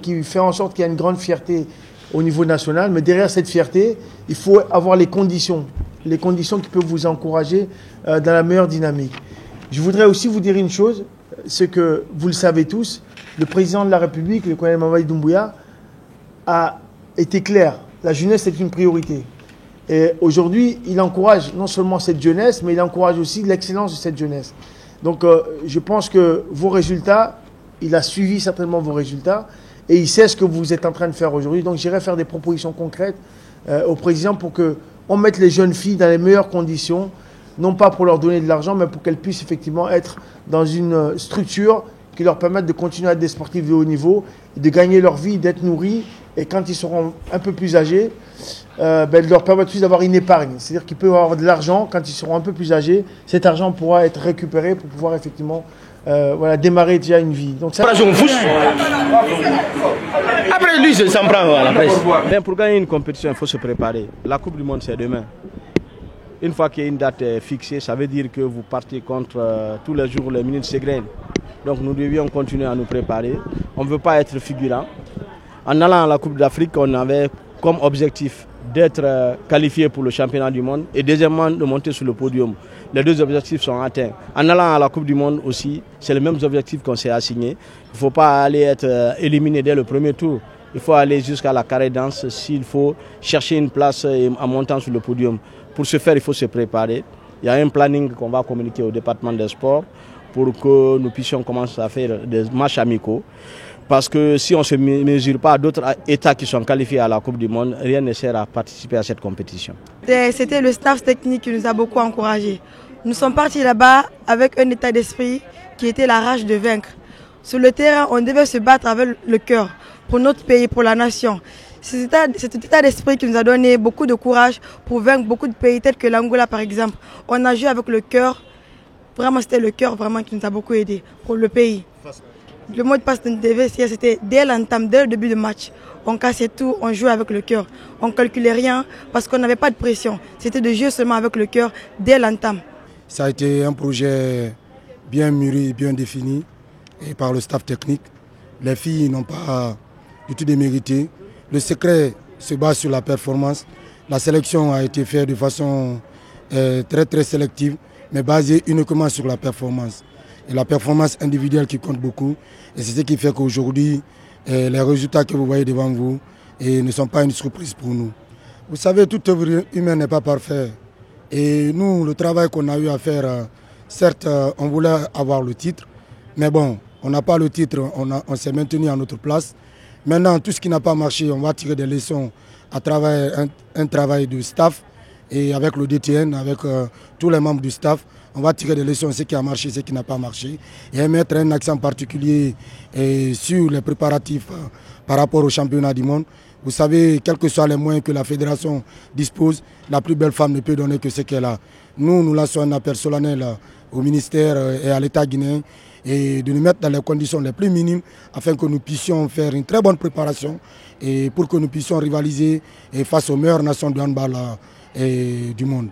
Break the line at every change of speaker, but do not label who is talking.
qui fait en sorte qu'il y a une grande fierté au niveau national. Mais derrière cette fierté, il faut avoir les conditions qui peuvent vous encourager dans la meilleure dynamique. Je voudrais aussi vous dire une chose, c'est que vous le savez tous, le président de la République, le colonel Mamadi Doumbouya, a été clair. La jeunesse est une priorité. Et aujourd'hui, il encourage non seulement cette jeunesse, mais il encourage aussi l'excellence de cette jeunesse. Donc je pense que vos résultats, il a suivi certainement vos résultats et il sait ce que vous êtes en train de faire aujourd'hui. Donc j'irai faire des propositions concrètes au président pour qu'on mette les jeunes filles dans les meilleures conditions, non pas pour leur donner de l'argent, mais pour qu'elles puissent effectivement être dans une structure qui leur permette de continuer à être des sportifs de haut niveau, de gagner leur vie, d'être nourris. Et quand ils seront un peu plus âgés, de leur permettre aussi d'avoir une épargne. C'est-à-dire qu'ils peuvent avoir de l'argent quand ils seront un peu plus âgés. Cet argent pourra être récupéré pour pouvoir effectivement démarrer déjà une vie. Donc ça...
Après lui, je s'en prend à la presse.
Pour gagner une compétition, il faut se préparer. La Coupe du Monde, c'est demain. Une fois qu'il y a une date fixée, ça veut dire que vous partez contre tous les jours, les minutes s'égrènent. Donc nous devions continuer à nous préparer. On ne veut pas être figurant. En allant à la Coupe d'Afrique, on avait comme objectif d'être qualifié pour le championnat du monde et deuxièmement de monter sur le podium. Les deux objectifs sont atteints. En allant à la Coupe du Monde aussi, c'est les mêmes objectifs qu'on s'est assignés. Il ne faut pas aller être éliminé dès le premier tour. Il faut aller jusqu'à la carré danse s'il faut chercher une place en montant sur le podium. Pour ce faire, il faut se préparer. Il y a un planning qu'on va communiquer au département des sports pour que nous puissions commencer à faire des matchs amicaux. Parce que si on ne se mesure pas à d'autres États qui sont qualifiés à la Coupe du Monde, rien ne sert à participer à cette compétition.
C'était le staff technique qui nous a beaucoup encouragés. Nous sommes partis là-bas avec un état d'esprit qui était la rage de vaincre. Sur le terrain, on devait se battre avec le cœur pour notre pays, pour la nation. C'est cet état d'esprit qui nous a donné beaucoup de courage pour vaincre beaucoup de pays tels que l'Angola par exemple. On a joué avec le cœur. Vraiment, c'était le cœur vraiment qui nous a beaucoup aidé pour le pays. Le mot de passe de DVCS, c'était dès l'entame, dès le début du match. On cassait tout, on jouait avec le cœur. On ne calculait rien parce qu'on n'avait pas de pression. C'était de jouer seulement avec le cœur dès l'entame.
Ça a été un projet bien mûri, bien défini et par le staff technique. Les filles n'ont pas du tout démérité. Le secret se base sur la performance. La sélection a été faite de façon très sélective, mais basée uniquement sur la performance. Et la performance individuelle qui compte beaucoup. Et c'est ce qui fait qu'aujourd'hui, les résultats que vous voyez devant vous ne sont pas une surprise pour nous. Vous savez, toute œuvre humaine n'est pas parfaite. Et nous, le travail qu'on a eu à faire, certes, on voulait avoir le titre. Mais bon, on n'a pas le titre, on s'est maintenu à notre place. Maintenant, tout ce qui n'a pas marché, on va tirer des leçons à travers un travail de staff. Et avec le DTN, avec tous les membres du staff, on va tirer des leçons, ce qui a marché, ce qui n'a pas marché, et mettre un accent particulier sur les préparatifs par rapport au championnat du monde. Vous savez, quels que soient les moyens que la fédération dispose, la plus belle femme ne peut donner que ce qu'elle a. Nous lançons un appel solennel au ministère et à l'État guinéen et de nous mettre dans les conditions les plus minimes afin que nous puissions faire une très bonne préparation et pour que nous puissions rivaliser face aux meilleures nations de handball du monde.